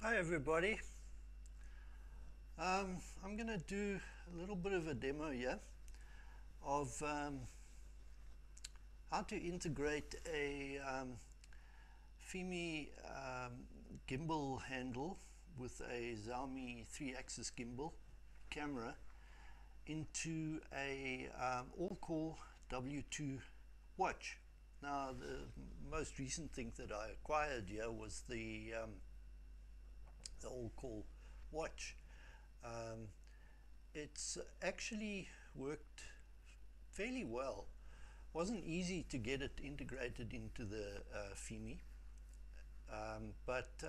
Hi everybody. I'm going to do a little bit of a demo here of how to integrate a FIMI gimbal handle with a Xiaomi 3-axis gimbal camera into a AllCall W2 watch. Now the most recent thing that I acquired here was the AllCall watch. It's actually worked fairly well. Wasn't easy to get it integrated into the FIMI, but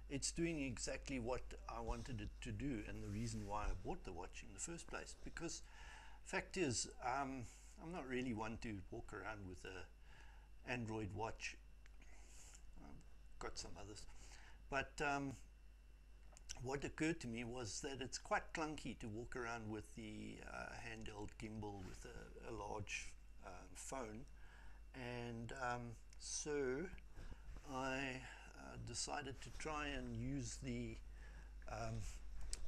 it's doing exactly what I wanted it to do, and the reason why I bought the watch in the first place. Because fact is, I'm not really one to walk around with a Android watch. I've got some others, but what occurred to me was that it's quite clunky to walk around with the handheld gimbal with a large phone, and so I decided to try and use the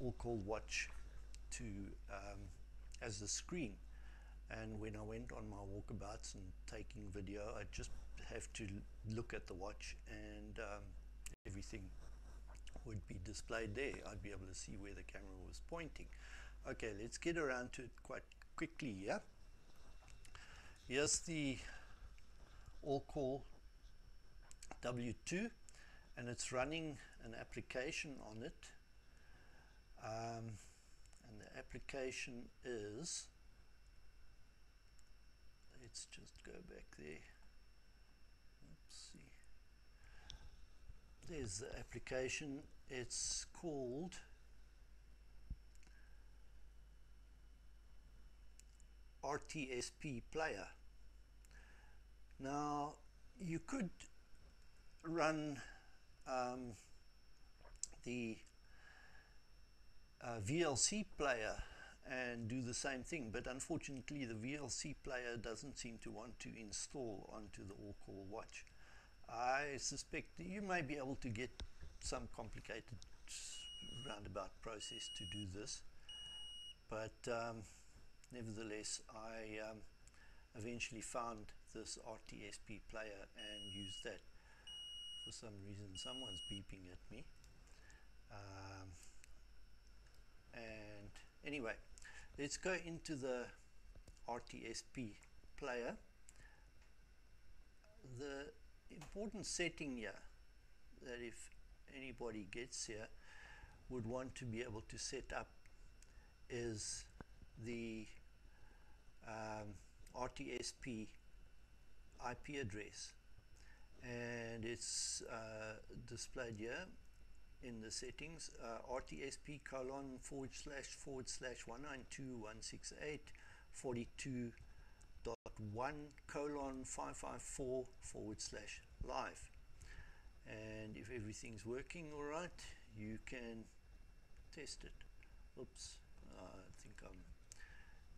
AllCall watch to as the screen. And when I went on my walkabouts and taking video, I just have to look at the watch, and everything would be displayed there. I'd be able to see where the camera was pointing. Okay, let's get around to it quite quickly here. Here's the AllCall W2, and it's running an application on it, and the application is, let's just go back there. Let's see. There's the application. It's called RTSP Player. Now you could run the VLC player and do the same thing, but unfortunately the VLC player doesn't seem to want to install onto the AllCall watch. I suspect that you may be able to get some complicated roundabout process to do this, but nevertheless I eventually found this RTSP player and used that. For some reason someone's beeping at me, and anyway, let's go into the RTSP player. The important setting here that if anybody gets here would want to be able to set up is the RTSP IP address, and it's displayed here in the settings, RTSP://192.168.42.1:554/live. And if everything's working all right, you can test it. Oops, I think I'm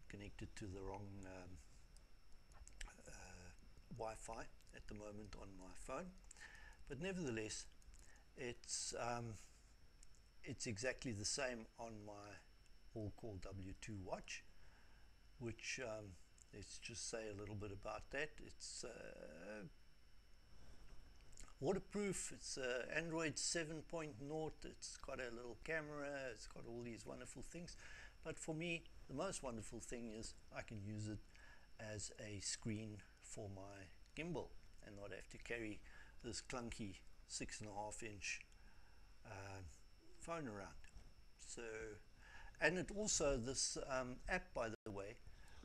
connected to the wrong Wi-Fi at the moment on my phone, but nevertheless it's exactly the same on my AllCall W2 watch, which let's just say a little bit about that. It's waterproof. It's Android 7.0. It's got a little camera, it's got all these wonderful things, but for me the most wonderful thing is I can use it as a screen for my gimbal and not have to carry this clunky 6.5-inch phone around. So, and it also, this app, by the way,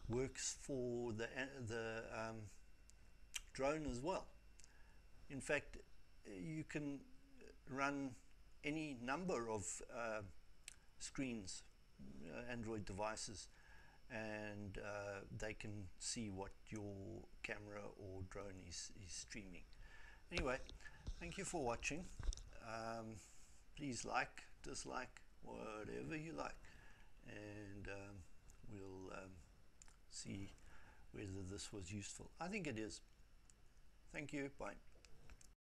works for the drone as well. In fact, you can run any number of screens, Android devices, and they can see what your camera or drone is streaming. Anyway, thank you for watching. Please like, dislike, whatever you like, and we'll see whether this was useful. I think it is. Thank you. Bye.